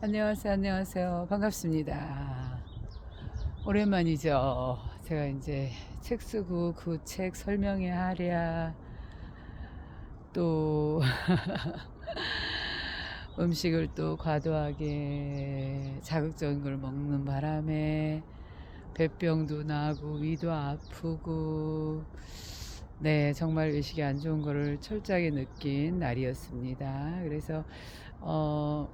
안녕하세요, 안녕하세요. 반갑습니다. 오랜만이죠. 제가 이제 책 쓰고 그 책 설명회 하랴, 또 음식을 또 과도하게 자극적인 걸 먹는 바람에 배병도 나고 위도 아프고, 네, 정말 외식이 안 좋은 거를 철저하게 느낀 날이었습니다. 그래서 어,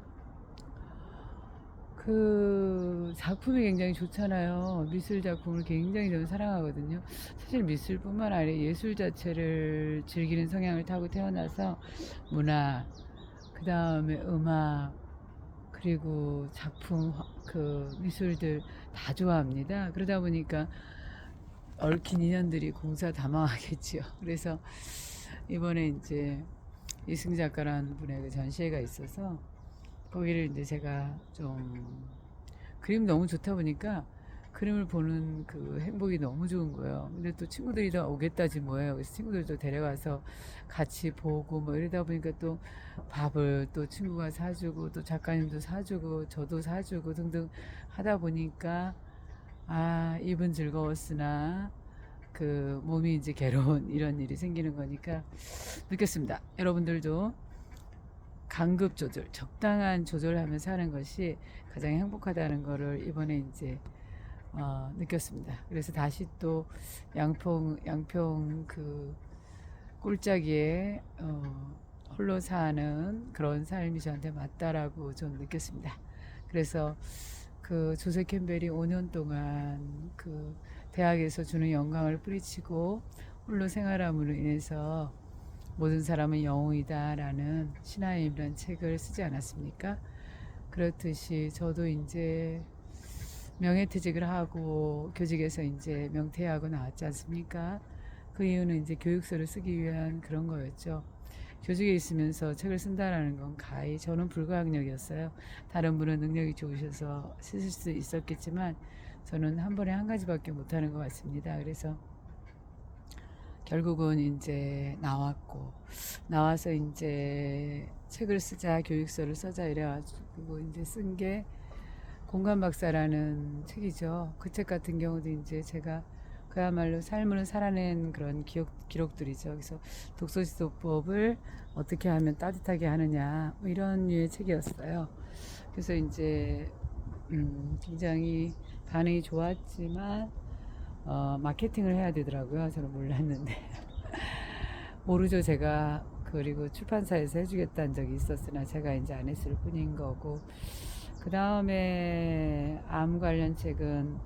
그 작품이 굉장히 좋잖아요. 미술 작품을 굉장히 저는 사랑하거든요. 사실 미술뿐만 아니라 예술 자체를 즐기는 성향을 타고 태어나서 문화, 그 다음에 음악, 그리고 작품, 그 미술들 다 좋아합니다. 그러다 보니까 얽힌 인연들이 공사다망하겠지요. 그래서 이번에 이제 이승 작가라는 분의 그 전시회가 있어서 거기를 이제 제가 좀 그림 너무 좋다 보니까 그림을 보는 그 행복이 너무 좋은 거예요. 근데 또 친구들이 다 오겠다지 뭐예요. 그래서 친구들도 데려가서 같이 보고 뭐 이러다 보니까 또 밥을 또 친구가 사주고 또 작가님도 사주고 저도 사주고 등등 하다 보니까 입은 즐거웠으나 그 몸이 이제 괴로운 이런 일이 생기는 거니까 느꼈습니다. 여러분들도 간급 조절, 적당한 조절하면서 하는 것이 가장 행복하다는 거를 이번에 이제 느꼈습니다. 그래서 다시 또 양평 그 꿀짜기에 홀로 사는 그런 삶이 저한테 맞다라고 저는 느꼈습니다. 그래서 그 조세 캠벨이 5년 동안 그 대학에서 주는 영광을 뿌리치고 홀로 생활함으로 인해서 모든 사람은 영웅이다라는 신하임이라는 책을 쓰지 않았습니까? 그렇듯이 저도 이제 명예퇴직을 하고 교직에서 이제 명퇴하고 나왔지 않습니까? 그 이유는 이제 교육서를 쓰기 위한 그런 거였죠. 교직에 있으면서 책을 쓴다라는 건 가히 저는 불가항력이었어요. 다른 분은 능력이 좋으셔서 쓰실 수 있었겠지만 저는 한 번에 한 가지밖에 못하는 것 같습니다. 그래서 결국은 이제 나와서 이제 책을 쓰자, 교육서를 써자 이래가지고 이제 쓴 게 공간박사라는 책이죠. 그 책 같은 경우도 이제 제가 그야말로 삶을 살아낸 그런 기록들이죠. 그래서 독서지도법을 어떻게 하면 따뜻하게 하느냐 뭐 이런 류의 책이었어요. 그래서 이제 굉장히 반응이 좋았지만 마케팅을 해야 되더라고요. 저는 몰랐는데 모르죠 제가. 그리고 출판사에서 해주겠다는 적이 있었으나 제가 이제 안 했을 뿐인 거고, 그 다음에 암 관련 책은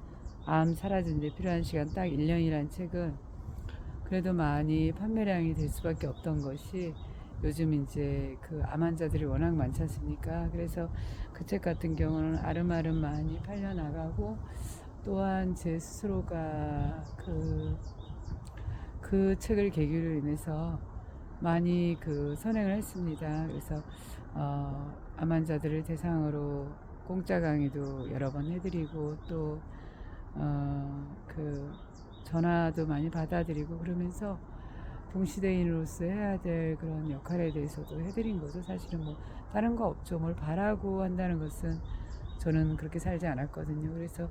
암 사라진 데 필요한 시간 딱 1년이란 책은 그래도 많이 판매량이 될 수밖에 없던 것이 요즘 이제 그 암 환자들이 워낙 많지 않습니까? 그래서 그 책 같은 경우는 아름아름 많이 팔려나가고, 또한 제 스스로가 그 책을 계기로 인해서 많이 그 선행을 했습니다. 그래서 암 환자들을 대상으로 공짜 강의도 여러 번 해드리고 또 그 전화도 많이 받아들이고 그러면서 동시대인으로서 해야 될 그런 역할에 대해서도 해드린 거죠. 사실은 뭐 다른 거 없죠. 뭘 바라고 한다는 것은 저는 그렇게 살지 않았거든요. 그래서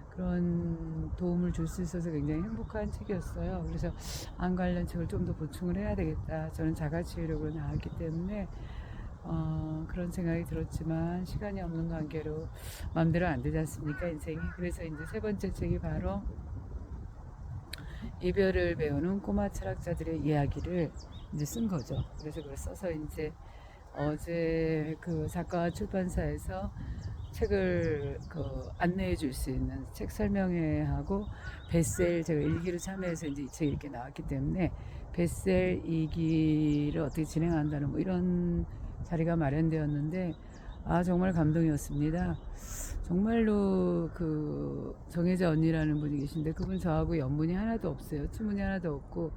그런 도움을 줄 수 있어서 굉장히 행복한 책이었어요. 그래서 암 관련 책을 좀 더 보충을 해야 되겠다. 저는 자가치유력으로 나왔기 때문에 그런 생각이 들었지만 시간이 없는 관계로 마음대로 안 되지 않습니까, 인생이. 그래서 이제 세 번째 책이 바로 이별을 배우는 꼬마 철학자들의 이야기를 이제 쓴 거죠. 그래서 그걸 써서 이제 어제 그 작가 출판사에서 책을 그 안내해 줄 수 있는 책 설명회하고 베셀 제가 일기로 참여해서 이제 이 책이 이렇게 나왔기 때문에 베셀 2기를 어떻게 진행한다는 뭐 이런 자리가 마련되었는데 정말 감동이었습니다. 정말로 그 정혜자 언니라는 분이 계신데 그분 저하고 연분이 하나도 없어요. 친분이 하나도 없고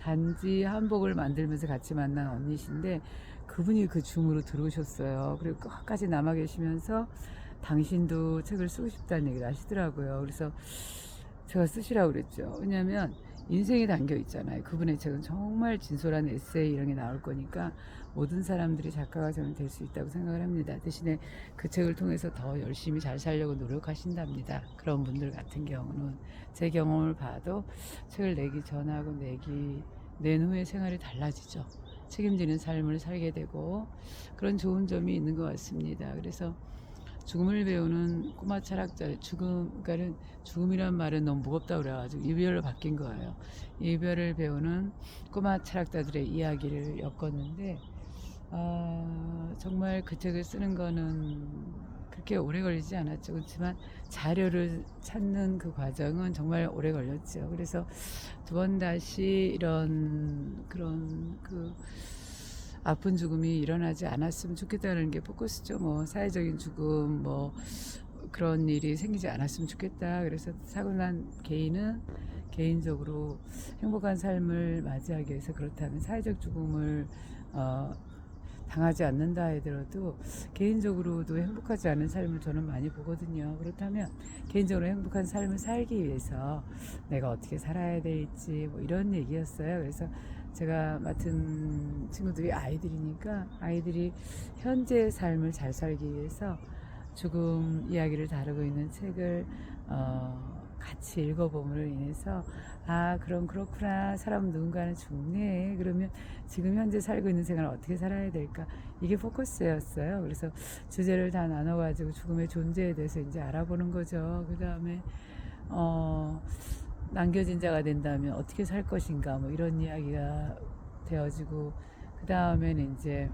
단지 한복을 만들면서 같이 만난 언니신데 그분이 그 줌으로 들어오셨어요. 그리고 끝까지 남아 계시면서 당신도 책을 쓰고 싶다는 얘기를 하시더라고요. 그래서 제가 쓰시라고 그랬죠. 왜냐하면 인생이 담겨 있잖아요. 그분의 책은 정말 진솔한 에세이 이런 게 나올 거니까 모든 사람들이 작가가 저는 될 수 있다고 생각을 합니다. 대신에 그 책을 통해서 더 열심히 잘 살려고 노력하신답니다. 그런 분들 같은 경우는 제 경험을 봐도 책을 내기 전하고 낸 후의 생활이 달라지죠. 책임지는 삶을 살게 되고 그런 좋은 점이 있는 것 같습니다. 그래서 죽음을 배우는 꼬마 철학자, 그러니까는 죽음이란 말은 너무 무겁다 그래가지고 이별로 바뀐 거예요. 이별을 배우는 꼬마 철학자들의 이야기를 엮었는데, 정말 그 책을 쓰는 거는 그렇게 오래 걸리지 않았죠. 그렇지만 자료를 찾는 그 과정은 정말 오래 걸렸죠. 그래서 두 번 다시 이런 그런 아픈 죽음이 일어나지 않았으면 좋겠다는 게 포커스죠. 뭐 사회적인 죽음 뭐 그런 일이 생기지 않았으면 좋겠다. 그래서 사고 난 개인은 개인적으로 행복한 삶을 맞이하기 위해서 그렇다면 사회적 죽음을 당하지 않는다 하더라도 개인적으로도 행복하지 않은 삶을 저는 많이 보거든요. 그렇다면 개인적으로 행복한 삶을 살기 위해서 내가 어떻게 살아야 될지 뭐 이런 얘기였어요. 그래서 제가 맡은 친구들이 아이들이니까 아이들이 현재의 삶을 잘 살기 위해서 죽음 이야기를 다루고 있는 책을 같이 읽어봄으로 인해서 그럼 그렇구나, 사람 누군가는 죽네, 그러면 지금 현재 살고 있는 생활을 어떻게 살아야 될까, 이게 포커스였어요. 그래서 주제를 다 나눠가지고 죽음의 존재에 대해서 이제 알아보는 거죠. 그 다음에 남겨진 자가 된다면 어떻게 살 것인가 뭐 이런 이야기가 되어지고, 그 다음에는 이제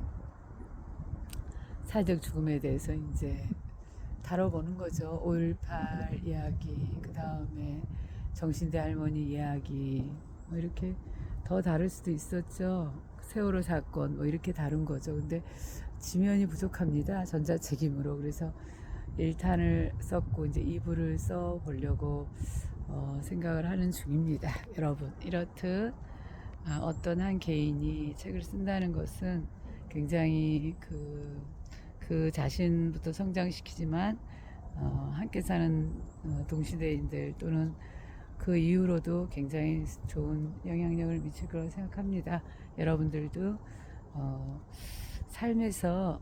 사회적 죽음에 대해서 이제 다뤄보는 거죠. 5.18 이야기, 그 다음에 정신대 할머니 이야기, 뭐 이렇게 더 다룰 수도 있었죠. 세월호 사건 뭐 이렇게 다룬 거죠. 근데 지면이 부족합니다. 전자책임으로. 그래서 1탄을 썼고 이제 2부를 써보려고 생각을 하는 중입니다. 여러분, 이렇듯 어떤 한 개인이 책을 쓴다는 것은 굉장히 그 자신부터 성장시키지만 함께 사는 동시대인들 또는 그 이후로도 굉장히 좋은 영향력을 미칠 거라고 생각합니다. 여러분들도 삶에서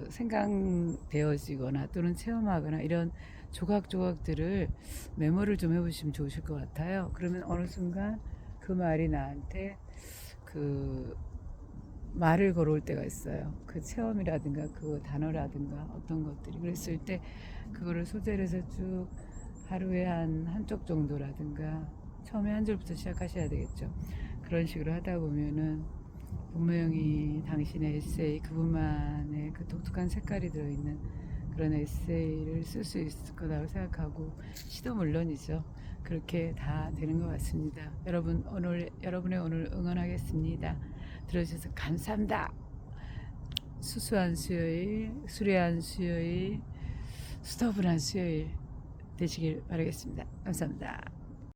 생각되어지거나 또는 체험하거나 이런 조각조각들을 메모를 좀 해보시면 좋으실 것 같아요. 그러면 어느 순간 그 말이 나한테 말을 걸어올 때가 있어요. 그 체험이라든가 그 단어라든가 어떤 것들이. 그랬을 때 그거를 소재로 해서 쭉 하루에 한쪽 정도라든가, 처음에 한 줄부터 시작하셔야 되겠죠. 그런 식으로 하다 보면은 분명히 당신의 에세이, 그분만의 그 독특한 색깔이 들어있는 그런 에세이를 쓸 수 있을 거라고 생각하고, 시도 물론이죠. 그렇게 다 되는 것 같습니다. 여러분의 오늘 응원하겠습니다. 들어주셔서 감사합니다. 수수한 수요일, 수려한 수요일, 수더분한 수요일 되시길 바라겠습니다. 감사합니다.